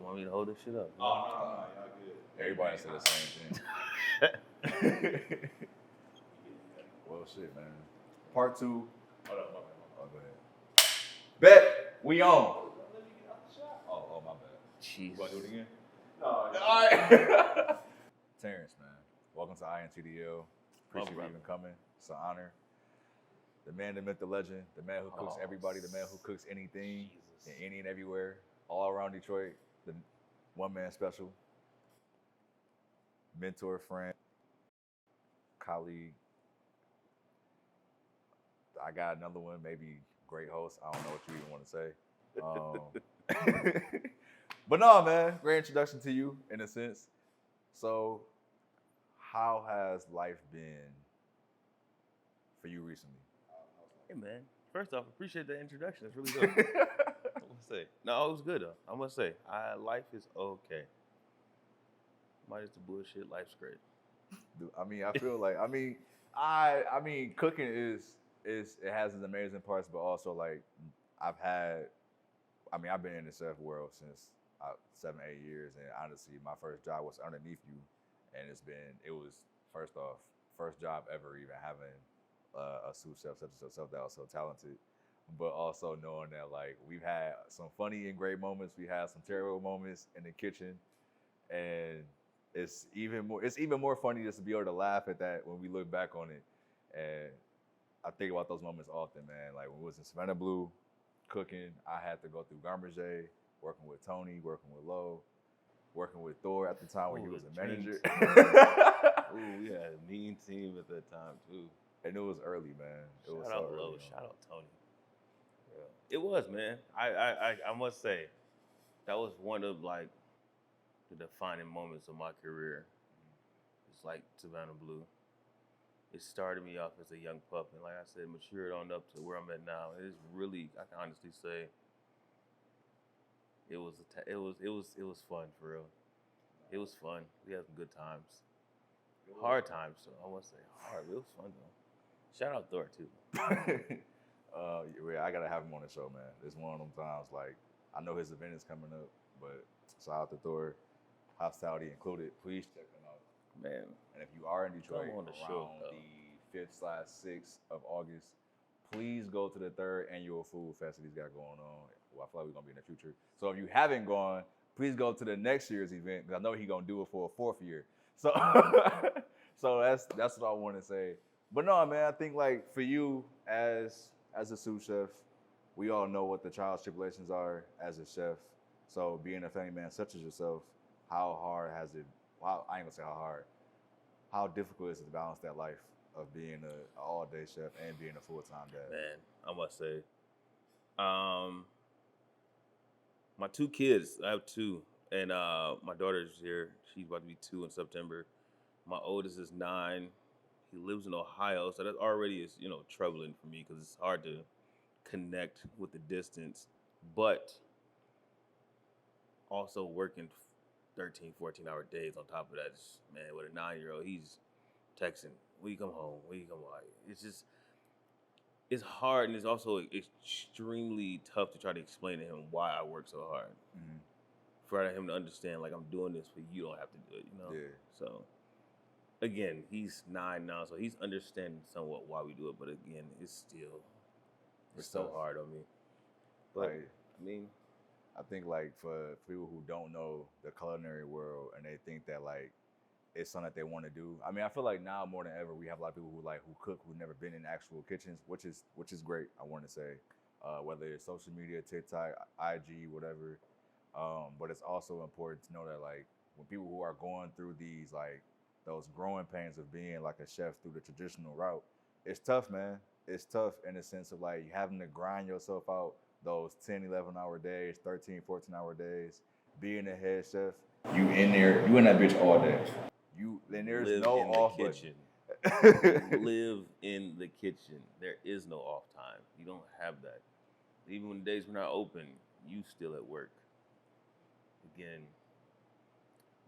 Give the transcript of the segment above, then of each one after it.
want me to hold this shit up? Oh, no, y'all good. Everybody said the same thing. Well, shit, man. Part 2. Hold up, my bad. Oh, go ahead. Bet, we on. Oh, my bad. Jeez. You want to do it again? No. All right. Terrence, man. Welcome to INTDL. Appreciate you even coming. It's an honor. The man, the myth, the legend, the man who cooks everybody, the man who cooks anything, and any and everywhere, all around Detroit, the one-man special, mentor, friend, colleague. I got another one, maybe great host. I don't know what you even want to say. But no, man, great introduction to you in a sense. So, how has life been for you recently? Hey, man. First off, appreciate the introduction. It's really good. I must say. No, it was good, though. I must say. Life is okay. Minus the bullshit, life's great. Dude, I mean, I feel like, I mean, cooking is it has its amazing parts, but also, like, I've been in the chef world since 7, 8 years, and honestly, my first job was underneath you, and it was, first off, first job ever even having a sous chef such as yourself that was so talented, but also knowing that, like, we've had some funny and great moments, we had some terrible moments in the kitchen, and it's even more funny just to be able to laugh at that when we look back on it. And I think about those moments often, man. Like when we was in Savannah Blue cooking, I had to go through Garmager, working with Tony, working with Lo, working with Thor at the time when he was a manager. Ooh, we had a mean team at that time too. And it was early, man. Shout out Lo, shout out Tony. Yeah. It was, man. I must say, that was one of like the defining moments of my career. It's like Savannah Blue. It started me off as a young pup, and like I said, matured on up to where I'm at now. It is really, I can honestly say, it was fun for real. It was fun. We had some good times, hard times. So I want to say hard. It was fun though. Shout out Thor too. Yeah, I gotta have him on the show, man. It's one of them times. Like I know his event is coming up, but shout out to Thor, hospitality included. Please check them out, man. And if you are in Detroit on the around the 5th/6th of August, please go to the 3rd annual food fest that he's got going on. Well, I feel like we're gonna be in the future. So if you haven't gone, please go to the next year's event because I know he's gonna do it for a 4th year. So, so that's what I want to say. But no, man, I think like for you as a sous chef, we all know what the trials tribulations are as a chef. So being a family man such as yourself, how hard has it? Well, I ain't gonna say how hard. How difficult is it to balance that life of being an all-day chef and being a full-time dad? Man, I must say, my 2 kids. I have 2, and my daughter's here. She's about to be 2 in September. My oldest is 9. He lives in Ohio, so that already is, troubling for me because it's hard to connect with the distance. But also working 13, 14-hour days on top of that. Man, with a 9-year-old, he's texting, when you come home, when you come home. It's hard, and it's also extremely tough to try to explain to him why I work so hard. Mm-hmm. For him to understand, like, I'm doing this for you, don't have to do it, Yeah. So, again, he's 9 now, so he's understanding somewhat why we do it, but again, it's so hard on me. But, like, I mean, I think like for people who don't know the culinary world and they think that like it's something that they want to do. I mean, I feel like now more than ever we have a lot of people who cook who've never been in actual kitchens, which is great. I want to say, whether it's social media, TikTok, IG, whatever. But it's also important to know that like when people who are going through these like those growing pains of being like a chef through the traditional route, it's tough, man. It's tough in the sense of like having to grind yourself out those 10, 11-hour days, 13, 14-hour days, being a head chef, you in that bitch all day. Then there's no off kitchen. Live in the kitchen. There is no off time. You don't have that. Even when the days we're not open, you still at work. Again.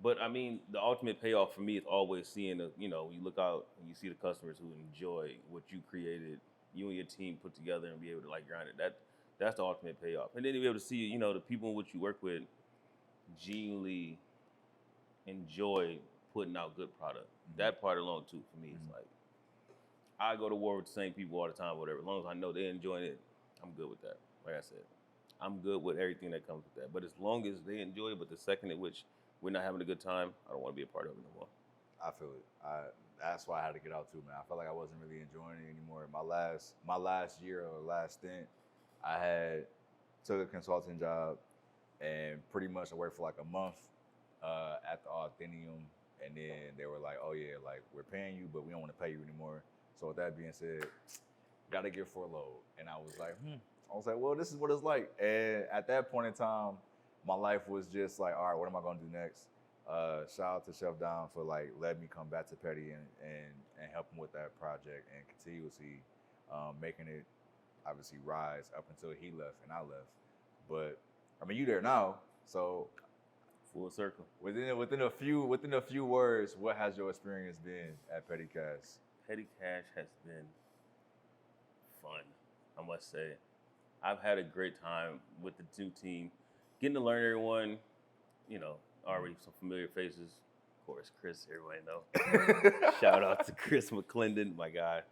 But I mean, the ultimate payoff for me is always seeing you look out and you see the customers who enjoy what you created, you and your team put together, and be able to like grind it. That's the ultimate payoff. And then to be able to see, the people in which you work with genuinely enjoy putting out good product. That part alone too for me is like I go to war with the same people all the time, whatever. As long as I know they're enjoying it, I'm good with that. Like I said, I'm good with everything that comes with that. But as long as they enjoy it, but the second at which we're not having a good time, I don't want to be a part of it no more. I feel it. That's why I had to get out too, man. I felt like I wasn't really enjoying it anymore. My last year or last stint, I had took a consulting job and pretty much I worked for like a month at the Authentic, and then they were like, "Oh yeah, like we're paying you, but we don't want to pay you anymore." So with that being said, got to get furloughed, and I was like, I was like, well, this is what it's like. And at that point in time, my life was just like, all right, what am I gonna do next? Shout out to Chef Dom for like letting me come back to Petty and help him with that project and continuously making it obviously rise up until he left and I left. But I mean, you there now, so full circle. Within a few words, what has your experience been at Petty Cash? Petty Cash has been fun, I must say. I've had a great time with the two team, getting to learn everyone. Already some familiar faces. Of course, Chris, everybody know. Shout out to Chris McClendon, my guy.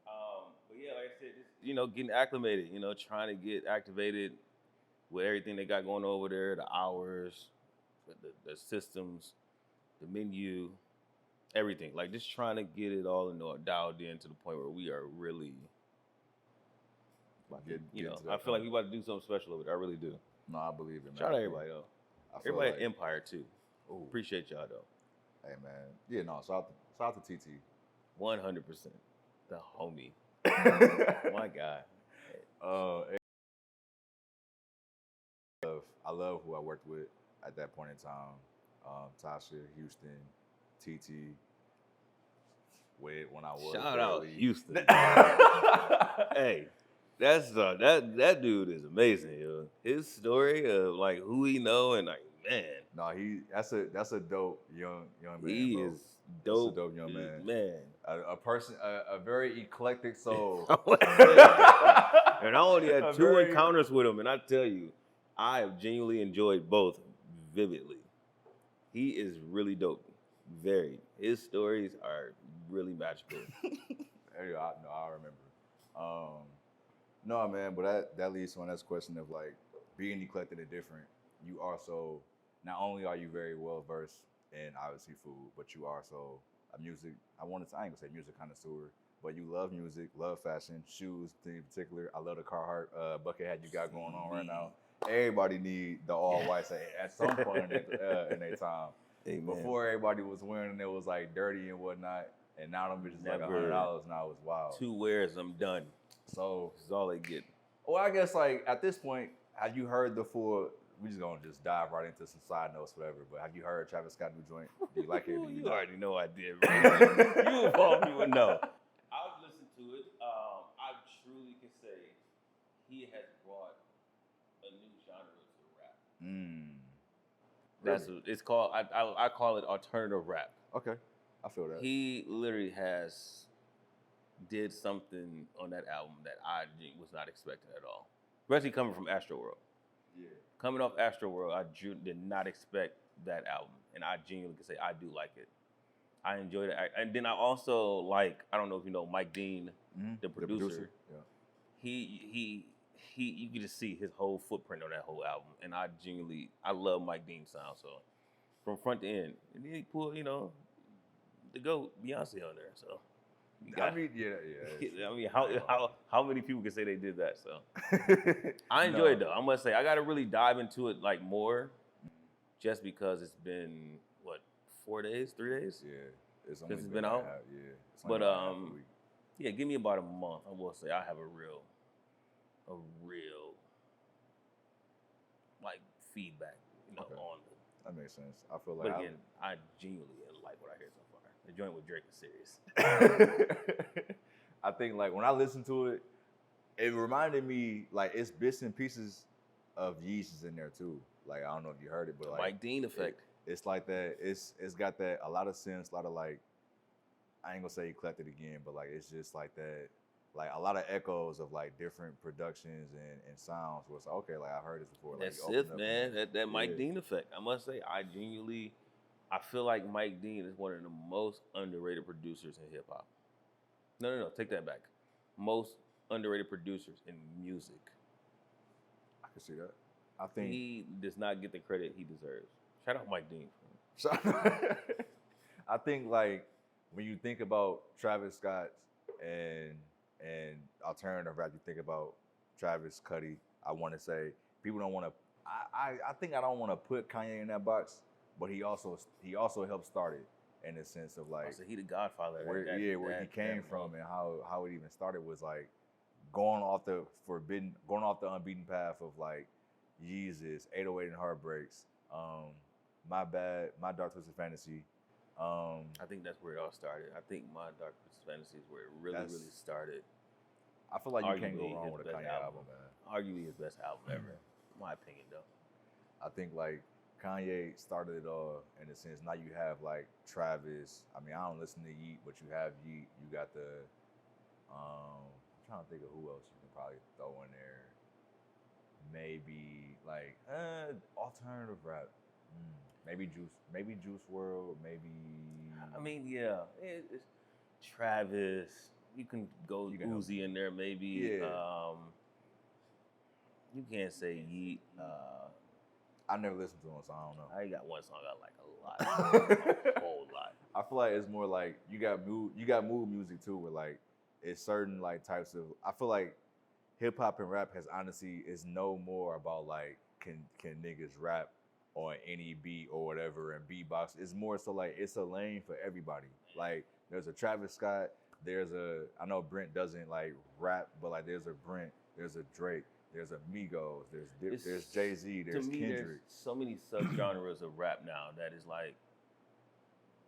But yeah, like I said, just, getting acclimated, trying to get activated with everything they got going over there, the hours, the systems, the menu, everything. Like just trying to get it all dialed in to the point where we are really, I feel like we about to do something special over there. I really do. No, I believe it, man. Shout out to everybody, though. Everybody at Empire, too. Ooh. Appreciate y'all, though. Hey, man. Yeah, no, shout out to TT. 100%. The homie. My guy. I love who I worked with at that point in time. Tasha, Houston, TT. When I was Shout out Houston. Hey. That dude is amazing, yo. His story of like who he know and like man. No, that's a dope young man. He bro. Is dope. That's a dope young man. Man, a person, a very eclectic soul. And I only had two encounters with him, and I tell you, I have genuinely enjoyed both vividly. He is really dope. Very. His stories are really magical. I remember. No, man, but that leads to the next question of like being eclectic and different. You also, not only are you very well versed in obviously food, but you are also a music. I ain't gonna say music connoisseur, but you love music, love fashion, shoes in particular. I love the Carhartt bucket hat you got going on right now. Everybody need the all whites at some point in their time. Amen. Before everybody was wearing it was like dirty and whatnot, and now them bitches like $100 now. It's wild. 2 wears, I'm done. So this is all they get. Well, I guess like at this point, have you heard the full? We just gonna dive right into some side notes, whatever. But have you heard Travis Scott new joint? Do you like it? You already know I did. Right? You involved, you would know. I've listened to it. I truly can say he has brought a new genre to rap. Really? It's called. I call it alternative rap. Okay, I feel that. He literally did something on that album that I was not expecting at all. Especially coming from Astroworld. Yeah. Coming off Astroworld, I did not expect that album. And I genuinely can say I do like it. I enjoyed it. And then I also like, I don't know if you know Mike Dean, the producer. Yeah. He you can just see his whole footprint on that whole album. And I love Mike Dean's sound. So from front to end. And then he pulled, the GOAT, Beyonce on there. So I mean, how many people can say they did that? So I enjoyed it though. I must say I got to really dive into it like more, just because it's been 4 days, 3 days? Yeah, it's been out. Yeah, but yeah, give me about a month. I will say I have a real like feedback, on it. That makes sense. I feel like. But again, I genuinely like what I hear so far. The joint with Drake is serious. I think like when I listened to it, it reminded me like it's bits and pieces of Yeezus in there too. Like I don't know if you heard it, but like Mike Dean effect. It's like that. It's got a lot of sense, a lot of like I ain't gonna say eclectic again, but like it's just like that like a lot of echoes of like different productions and sounds. Where it's like, okay, like I've heard this before. Like That you open Sith, up man, and, that Mike yeah. Dean effect. I must say, I feel like Mike Dean is one of the most underrated producers in hip hop. No, take that back. Most underrated producers in music. I can see that. I think He does not get the credit he deserves. Shout out Mike Dean. I think like when you think about Travis Scott and alternative rap, you think about Travis Cuddy. I want to say people don't want to. I think I don't want to put Kanye in that box, but he also helped start it in the sense of like So he the godfather. where he came from and how it even started was like going off the unbeaten path of like Yeezus, 808 and Heartbreaks, My Bad, My Dark Twisted Fantasy. I think that's where it all started. I think My Dark Twisted Fantasy is where it really started. I feel like you can't Arguably go wrong his with a best Kanye album, man. Arguably his best album ever, in my opinion, though. I think like Kanye started it all in a sense. Now you have like Travis. I mean, I don't listen to Yeet, but you have Yeet. You got the I'm trying to think of who else you can probably throw in there. Maybe like alternative rap. Maybe Juice World. Maybe. I mean, yeah, it's Travis. You can go Uzi in there, maybe. Yeah. You can't say Yeet. I never listened to him, so I don't know. I got one song I like a lot, a whole lot. I feel like it's more like you got mood music too, where like it's certain like types of. I feel like hip hop and rap has honestly is no more about like can niggas rap on any beat or whatever and beatbox. It's more so like it's a lane for everybody. Like there's a Travis Scott, I know Brent doesn't like rap, but like there's a Brent, there's a Drake, there's a Migos, there's Jay-Z, there's Kendrick. There's so many subgenres of rap now that is like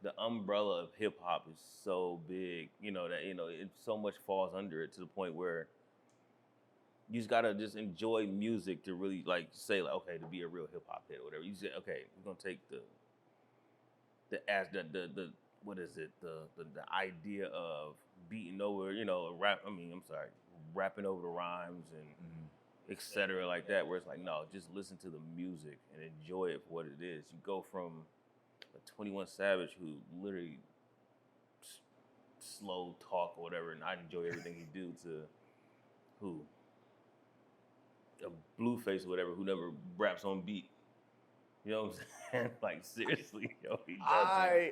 the umbrella of hip hop is so big, that it so much falls under it to the point where you just gotta just enjoy music to really like say like, okay, to be a real hip hop head or whatever. You say, okay, we're gonna take the what is it, the idea of beating over, rapping over the rhymes and et cetera like that, where it's like, no, just listen to the music and enjoy it for what it is. You go from a 21 Savage who literally slow talk or whatever, and I enjoy everything he do, to who? A Blueface or whatever who never raps on beat. You know what I'm saying? Like seriously, yo.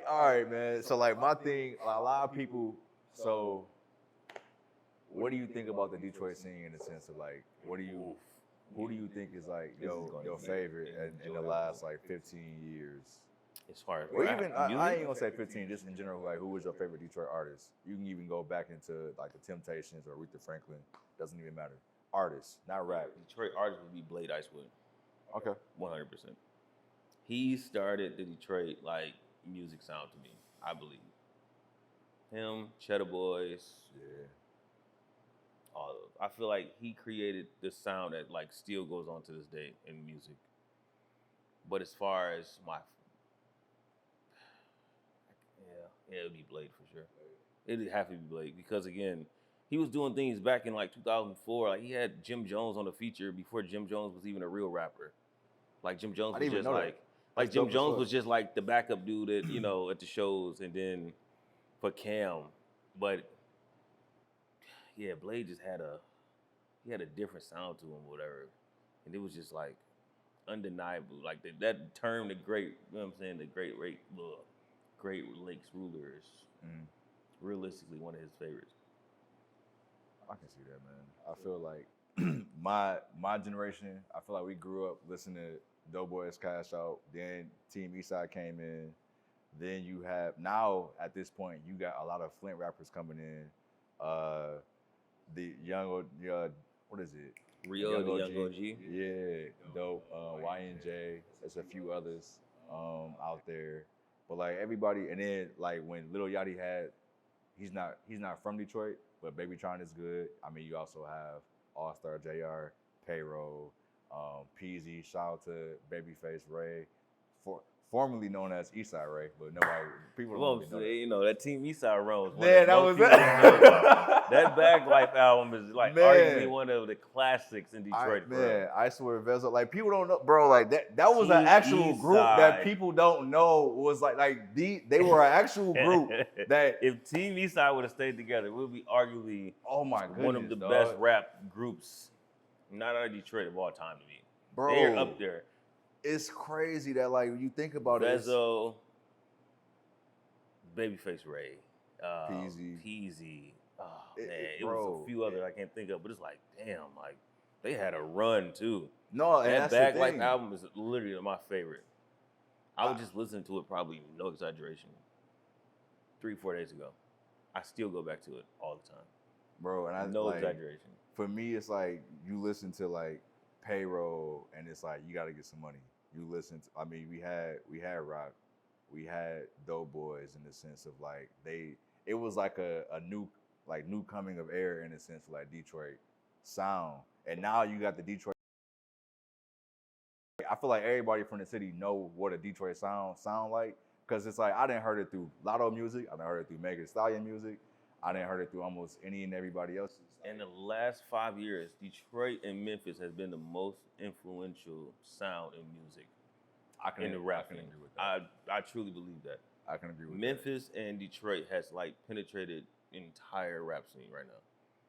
All right, man. So like my thing, a lot of people. So, what do you think about the Detroit scene in the sense of like, who do you think is like your favorite in the last like 15 years? As far as or even I ain't gonna say 15, just in general, like who was your favorite Detroit artist? You can even go back into like the Temptations or Aretha Franklin. Doesn't even matter. Artists, not rap. Detroit artist would be Blade Icewood. Okay. 100%. He started the Detroit like music sound to me, I believe. Him, Cheddar Boys. Yeah. All of those. I feel like he created the sound that like still goes on to this day in music. But as far as it would be Blade for sure. It'd have to be Blade because again, he was doing things back in like 2004. Like he had Jim Jones on the feature before Jim Jones was even a real rapper. Like Jim Jones was just like Jim Jones was just like the backup dude at at the shows, and then for Cam. But yeah, Blade just had a different sound to him, or whatever, and it was just like undeniable. Like that term, the great, you know what I'm saying, the Great Lakes Ruler is realistically one of his favorites. I can see that, man. I feel like my generation, I feel like we grew up listening to Doughboys Cash Out, then Team Eastside came in, then you have, now at this point, you got a lot of Flint rappers coming in, the young, what is it? Rio, the Young OG. Yeah, dope. YNJ, there's a few others out there. But like everybody, and then like when Lil Yachty he's not from Detroit, but Babytron is good. I mean, you also have All Star JR, Payroll, Peasy, shout out to Babyface Ray, formerly known as Eastside Ray, but people don't Well, really know that. you know, that Team Eastside run was one Man, that that most was people don't know about. That Bag Life album is like arguably one of the classics in Detroit. I swear, Vezo, like people don't know, bro. Like that was an Team actual group that Eastside. people don't know was they were an actual group that if Team Eastside would have stayed together, it would be arguably one of the best rap groups, not out of Detroit of all time to me. Bro, they're up there. It's crazy that like when you think about Vezo, Babyface Ray, Peasy. Oh man, it was a few others I can't think of, but it's like, damn, like they had a run too. No, and that Bag Life album is literally my favorite. I was just listening to it probably, no exaggeration, 3-4 days ago. I still go back to it all the time. Bro, and no exaggeration. For me, it's like you listen to like Payroll and it's like you gotta get some money. You listen to, I mean, we had rock, we had Dope Boys in the sense of like it was like a new coming of air in the sense of like Detroit sound. And now you got the Detroit. I feel like everybody from the city know what a Detroit sound like, because it's like I didn't heard it through Lotto music, I didn't heard it through Megan Thee Stallion music, I didn't heard it through almost any and everybody else. In the last 5 years, Detroit and Memphis has been the most influential sound in music. In the rap I can agree with that. I truly believe that. I can agree with Memphis and Detroit has like penetrated the entire rap scene right now.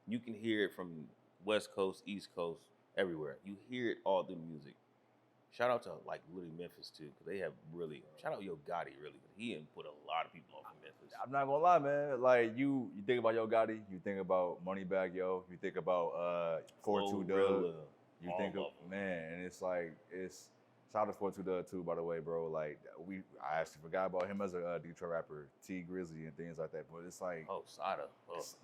You can hear it from West Coast, East Coast, everywhere. You hear it all through music. Shout out to like literally Memphis too, because they have really, shout out Yo Gotti really, because he put a lot of people on from Memphis. I'm not gonna lie, man. Like you think about Yo Gotti, you think about Moneybagg Yo, you think about 42 Dugg, you think of man, and it's like shout out to 42 Dugg too, by the way, bro. Like I actually forgot about him as a Detroit rapper, T Grizzly and things like that. But it's like Sada,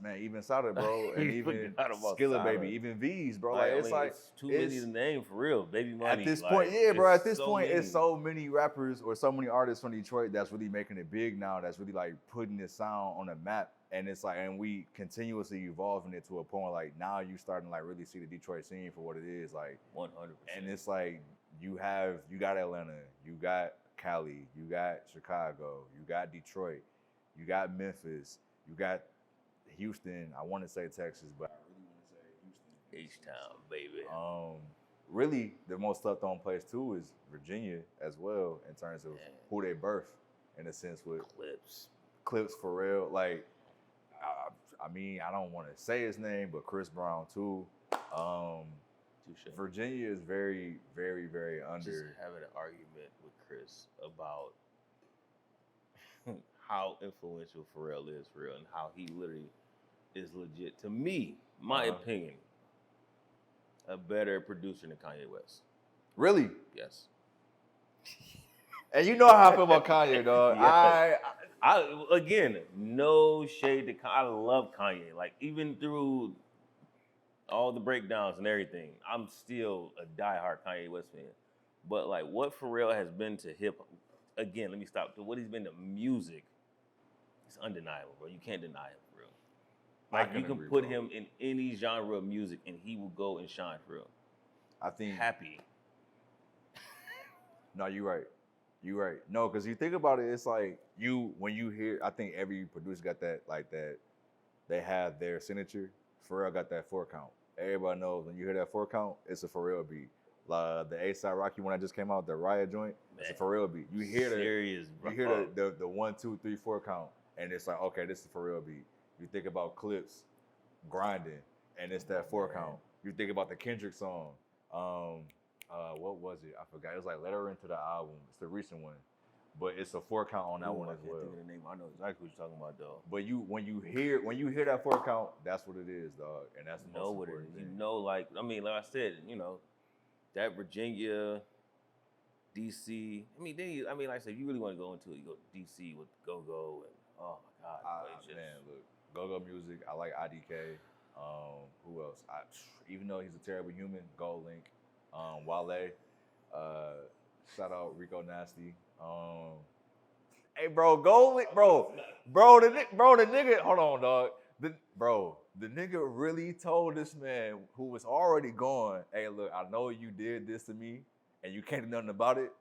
man, even Sada, bro, and even Skilla Baby, even V's, bro. Like it's too many to name for real. Baby Money. At this point, yeah, bro. At this point, it's so many rappers or so many artists from Detroit that's really making it big now. That's really like putting this sound on the map. And it's like, and we continuously evolving it to a point where like now you starting to like really see the Detroit scene for what it is, like 100%. And it's like you got Atlanta, you got Cali, you got Chicago, you got Detroit, you got Memphis, you got Houston. I want to say Texas, but I really want to say Houston. H-Town, baby. Really, the most slept on place too is Virginia as well in terms of who they birth, in a sense with Clips for real. Like, I mean, I don't want to say his name, but Chris Brown too. Virginia is very, very, very under. Just having an argument with Chris about how influential Pharrell is for real and how he literally is legit. To me, my opinion, a better producer than Kanye West. Really? Yes. And you know how I feel about Kanye, dog. Yes. I again, no shade to Kanye. I love Kanye. Like, even through all the breakdowns and everything, I'm still a diehard Kanye West fan. But like what Pharrell has been to hip hop, again, let me stop. To what he's been to music, it's undeniable, bro. You can't deny it, for real. Like, you can put him in any genre of music and he will go and shine for real. I think happy. No, you're right. You're right. No, because you think about it, it's like when you hear, I think every producer got that, like that, they have their signature. Pharrell got that 4 count. Everybody knows when you hear that 4 count, it's a Pharrell beat. The A$AP Rocky one that just came out, the Riot joint, it's a Pharrell beat. You hear the 1, 2, 3, 4 count, and it's like, okay, this is a Pharrell beat. You think about Clips, Grinding, and it's that 4 count. You think about the Kendrick song. What was it? I forgot. It was like Let Her Into the album. It's the recent one, but it's a 4 count on that one as well. Think of the name. I know exactly what you're talking about, though. But when you hear that 4 count, that's what it is, dog, and that's the most important thing. You know, like I said, that Virginia, DC. Like I said, if you really want to go into it, you go to DC with Go-Go and oh my God, man, look, Go-Go music. I like IDK. Who else? Even though he's a terrible human, Gold Link. Wale, shout out Rico Nasty. Hey, bro, Gold, bro, the nigga. Hold on, dog. The nigga really told this man who was already gone, "Hey, look, I know you did this to me, and you can't do nothing about it,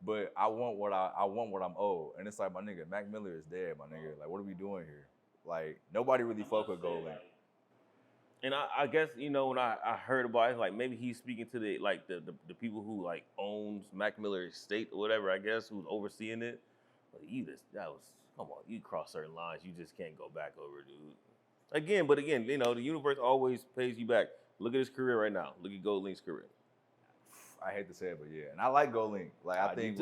but I want what I'm owed. And it's like, my nigga, Mac Miller is dead, my nigga. Like, what are we doing here? Like, nobody really fuck with Gold Link. And I guess, you know, when I heard about it, like maybe he's speaking to the people who like owns Mac Miller estate or whatever, I guess, who's overseeing it. But come on, you cross certain lines, you just can't go back over, dude. Again, you know, the universe always pays you back. Look at his career right now. Look at Gold Link's career. I hate to say it, but yeah. And I like Gold Link. Like, I think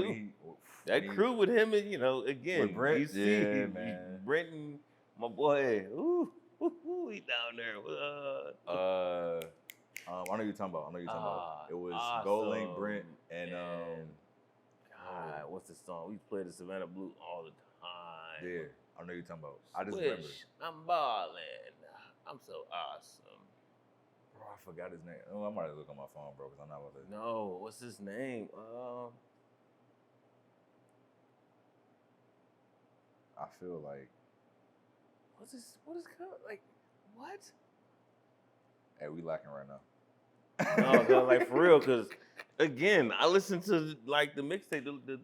that crew with him, and, you know, again, with Brent, DC, man. Brent and my boy, he down there. I know who you're talking about. It was awesome. Gold Link, Brent, and God, what's the song? We played the Savannah Blue all the time. Yeah, I know who you're talking about. I just remember. I'm balling. I'm so awesome. Bro, I forgot his name. Oh, I might have to look on my phone, bro, because I'm not with it. No, what's his name? I feel like. What is like? What? Hey, we lacking right now. No, cause, like, for real, because again, I listened to like the mixtape, the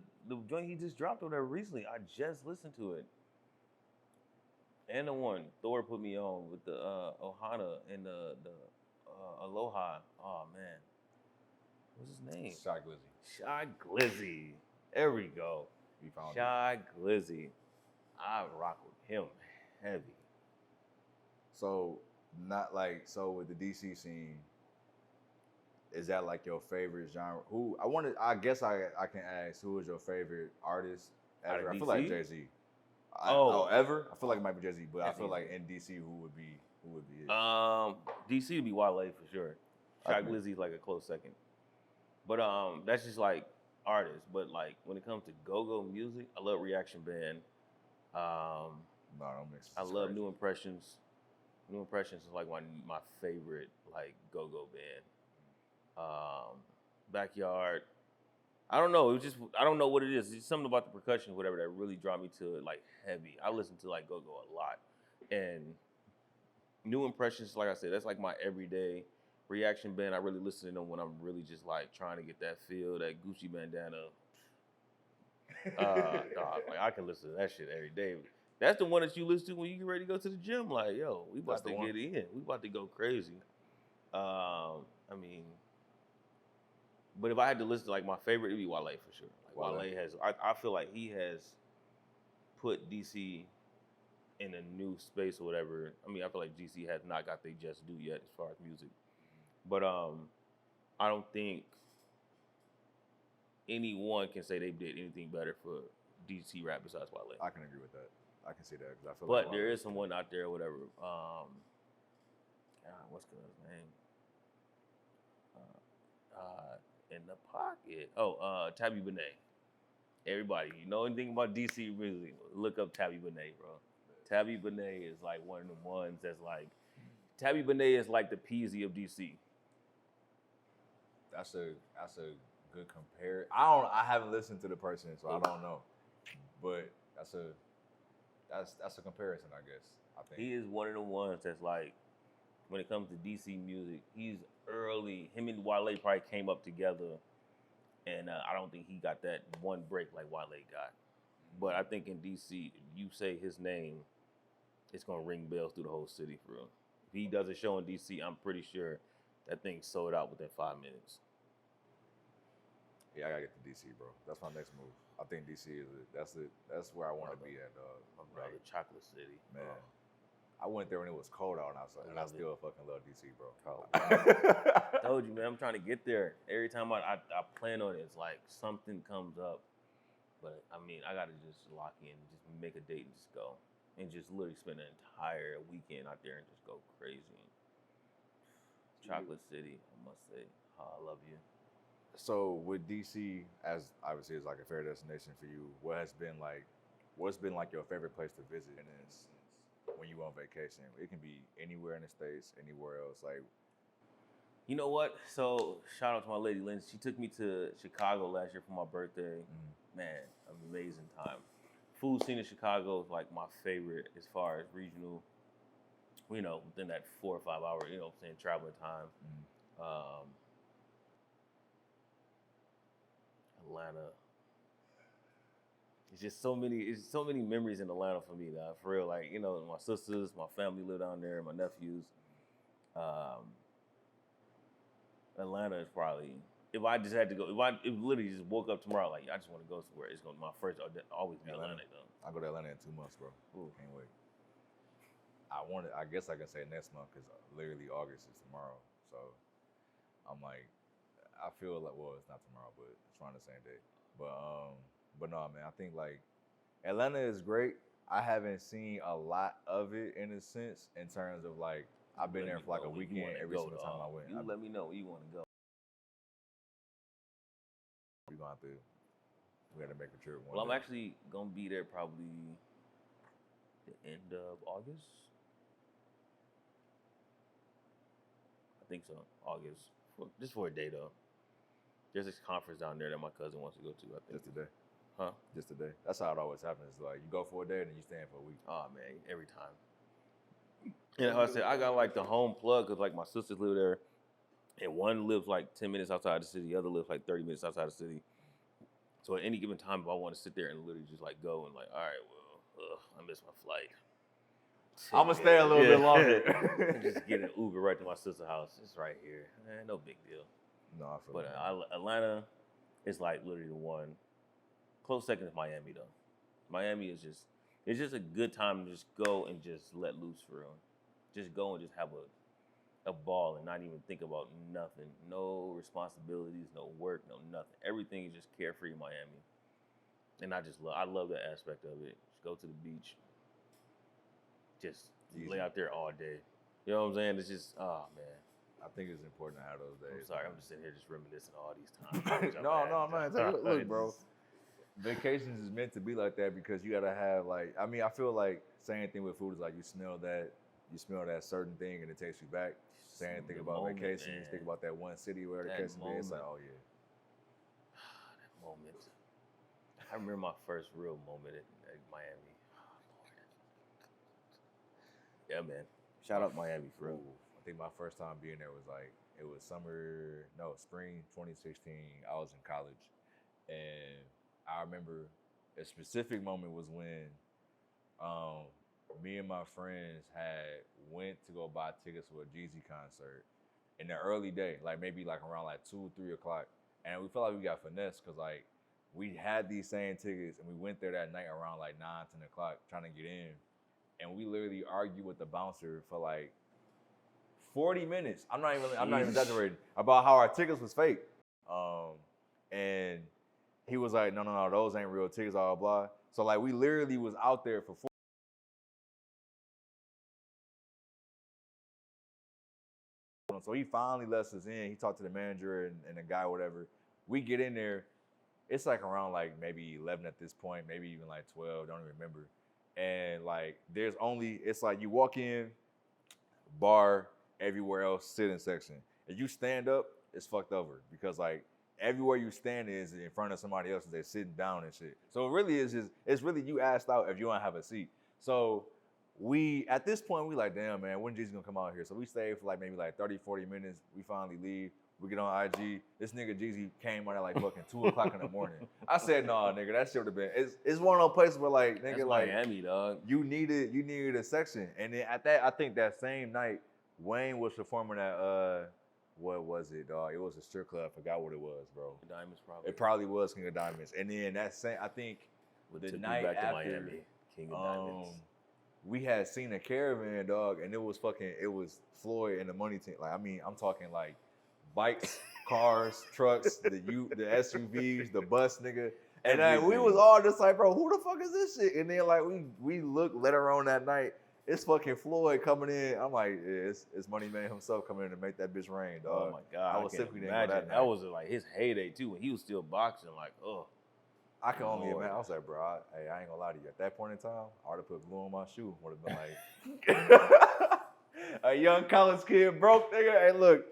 joint he just dropped over there recently. I just listened to it. And the one Thor put me on with the Ohana and the Aloha. Oh man. What's his name? Shy Glizzy. Shy Glizzy. There we go. We found Shy Glizzy. I rock with him heavy. So with the DC scene, is that like your favorite genre? I guess I can ask, who is your favorite artist ever? I feel like Jay-Z. Ever? I feel like it might be Jay-Z, but I feel like in DC, who would be it? DC would be Wale for sure. Shy Glizzy's like a close second. But that's just like artists. But like when it comes to go-go music, I love Reaction Band. Don't mix. I love New Impressions. New Impressions is like my favorite like go-go band. Backyard. I don't know. I don't know what it is. It's something about the percussion, whatever, that really draw me to it like heavy. I listen to like go-go a lot. And New Impressions, like I said, that's like my everyday. Reaction Band, I really listen to them when I'm really just like trying to get that feel, that Gucci bandana. Like I can listen to that shit every day. That's the one that you listen to when you get ready to go to the gym. Like, yo, we about to get in. We about to go crazy. I mean, but if I had to listen to like my favorite, it'd be Wale for sure. Like Wale has, I feel like he has put DC in a new space or whatever. I mean, I feel like DC has not got their just due yet as far as music. But I don't think anyone can say they did anything better for DC rap besides Wale. I can agree with that. I can see that because I feel like. But there is someone out there, or whatever. God, what's his name? In the pocket. Oh, Tabby Benet. Everybody, you know anything about DC music? Look up Tabby Benet, bro. Tabby Benet is like one of the ones that's like. Tabby Benet is like the Peasy of DC. That's a good compare. I haven't listened to the person, so I don't know. But that's a comparison, I guess. I think he is one of the ones that's like, when it comes to DC music, he's early. Him and Wale probably came up together, and I don't think he got that one break like Wale got. But I think in DC, if you say his name, it's gonna ring bells through the whole city for real. If he does a show in DC, I'm pretty sure that thing sold out within 5 minutes. Yeah, I gotta get to DC, bro. That's my next move. I think DC is that's where I want to be at, dog. My brother, Chocolate City, man. I went there when it was cold out, and I still fucking love DC, bro. I told you, man. I'm trying to get there. Every time I plan on it, it's like something comes up. But I mean, I gotta just lock in, just make a date, and just go, and just literally spend an entire weekend out there and just go crazy. Chocolate City, I must say, I love you. So with DC, as obviously is like a fair destination for you, what's been like your favorite place to visit in an instance when you on vacation? It can be anywhere in the States, anywhere else. Like, you know what? So shout out to my lady Lynn. She took me to Chicago last year for my birthday. Man, amazing time. Food scene in Chicago is like my favorite as far as regional. You know, within that 4 or 5 hour, you know, what I'm saying, traveling time. Atlanta, it's so many memories in Atlanta for me, dog. For real, like my sisters, my family live down there, my nephews. Atlanta is probably if I just had to go, if literally just woke up tomorrow, like I just want to go somewhere, it's gonna my first always be Atlanta though. I'll go to Atlanta in 2 months, bro. Ooh. Can't wait. I guess I can say next month because literally August is tomorrow. So I'm like, I feel like, well, it's not tomorrow, but it's around the same day. But no, man, I think like Atlanta is great. I haven't seen a lot of it in a sense in terms of like I've been there for like a weekend every single time I went. You let me know where you want to go. We gotta make a trip. Well, I'm actually gonna be there probably the end of August. I think so, August. Just for a day though. There's this conference down there that my cousin wants to go to. I think. Just today. Huh? Just today. That's how it always happens. Like you go for a day and then you stay in for a week. Oh man, every time. And like I said, I got like the home plug because like my sisters live there, and one lives like 10 minutes outside the city, the other lives like 30 minutes outside the city. So at any given time, if I want to sit there and literally just like go and like, all right, well, I missed my flight. I'm gonna stay a little bit longer. Just get an Uber right to my sister's house. It's right here. No big deal. No, I feel that. Atlanta is like literally the one. Close second is Miami though. Miami is it's just a good time to just go and just let loose for real. Just go and just have a ball and not even think about nothing. No responsibilities, no work, no nothing. Everything is just carefree in Miami. And I love that aspect of it. Just go to the beach. Just lay out there all day. You know what I'm saying? It's just, oh man. I think it's important to have those days. I'm sorry, I'm just sitting here just reminiscing all these times. No, man. Look, bro. Vacations is meant to be like that because you gotta have like. I mean, I feel like same thing with food is like you smell that certain thing and it takes you back. Same thing about vacation. You think about that one city where the case is. It's like, oh yeah. That moment. I remember my first real moment at Miami. Yeah, man. Shout out Miami for real. I think my first time being there was like, it was spring 2016. I was in college. And I remember a specific moment was when me and my friends had went to go buy tickets for a Jeezy concert in the early day, like maybe like around like 2, 3 o'clock. And we felt like we got finessed because like we had these same tickets and we went there that night around like 9, 10 o'clock trying to get in. And we literally argued with the bouncer for like 40 minutes. I'm not even exaggerating about how our tickets was fake. And he was like, no, those ain't real tickets, blah, blah. So like we literally was out there for 4. So he finally lets us in. He talked to the manager and the guy, whatever. We get in there. It's like around like maybe 11 at this point, maybe even like 12, don't even remember. And like it's like you walk in, bar, everywhere else, sitting section. If you stand up, it's fucked over because like everywhere you stand is in front of somebody else and they're sitting down and shit. So it really is it's really you asked out if you don't have a seat. So at this point, we like, damn, man, when Jeezy gonna come out here? So we stayed for like maybe like 30, 40 minutes. We finally leave. We get on IG. This nigga Jeezy came on at like fucking 2 o'clock in the morning. I said, nah, nigga, that shit would have been. It's one of those places where like, nigga, that's like Miami, dog. You needed a section. And then at that, I think that same night, Wayne was performing at what was it, dog? It was a strip club. I forgot what it was, bro. King of Diamonds, probably. It probably was King of Diamonds. And then that same, I think, the night after, to Miami, King of Diamonds. We had seen a caravan, dog, and it was Floyd and the Money Team. Like, I mean, I'm talking like bikes, cars, trucks, the SUVs, the bus, nigga. And we was all just like, bro, who the fuck is this shit? And then like we looked later on that night, it's fucking Floyd coming in. I'm like, yeah, it's Money Man himself coming in to make that bitch rain, dog. Oh my God. I was simply imagine. That was like his heyday too, when he was still boxing, like, oh. I can only imagine. I was like, bro, I ain't gonna lie to you. At that point in time, I would have put glue on my shoe. Would have been like, a young college kid broke, nigga. Hey, look.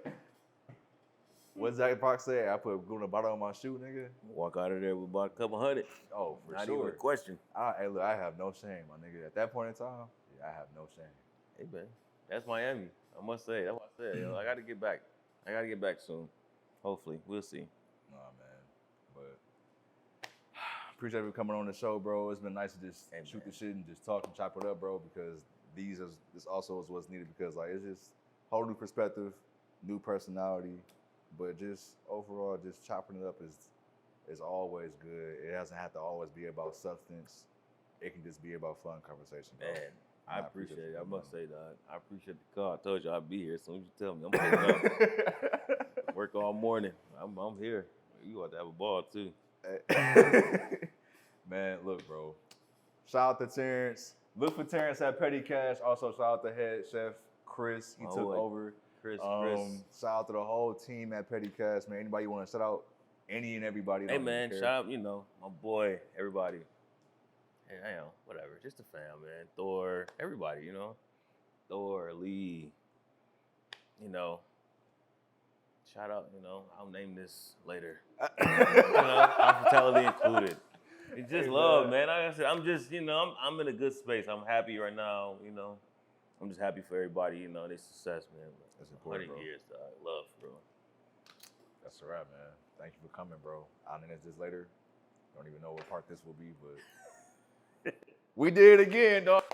What Zach Fox said? I put glue on the bottom of my shoe, nigga. Walk out of there with about a couple hundred. Oh, for Not sure. Not even a question. Hey, look, I have no shame, my nigga. At that point in time, yeah, I have no shame. Hey, man, that's Miami. I must say. That's what I said. Yo, I got to get back. I got to get back soon. Hopefully. We'll see. Nah, man. But appreciate you coming on the show, bro. It's been nice to just Hey, shoot man. the shit and just talk and chop it up, bro, because this also is what's needed because like it's just whole new perspective, new personality, but just overall just chopping it up is always good. It doesn't have to always be about substance. It can just be about fun conversation, bro. Man, I appreciate it. I you, must man. say, dog. I appreciate the call. I told you I'd be here as soon as you tell me. I'm pulling up. Work all morning. I'm here. You ought to have a ball too. Man, look, bro. Shout out to Terrence. Look for Terrence at Petty Cash. Also, shout out to head chef Chris. He My took boy, over. Chris. Shout out to the whole team at Petty Cash, man. Anybody you want to shout out? Any and everybody. Hey don't man, even care. shout out, my boy, everybody. Hey, whatever. Just a fam, man. Thor, everybody, Thor, Lee, shout out, I'll name this later. Hospitality included. It's just love, man. Like I said, I'm just, I'm in a good space. I'm happy right now, I'm just happy for everybody, their success, man. That's important, 100 bro. years, dog. Love, bro. That's all right, man. Thank you for coming, bro. I'll name this later. Don't even know what part this will be, but we did it again, dog.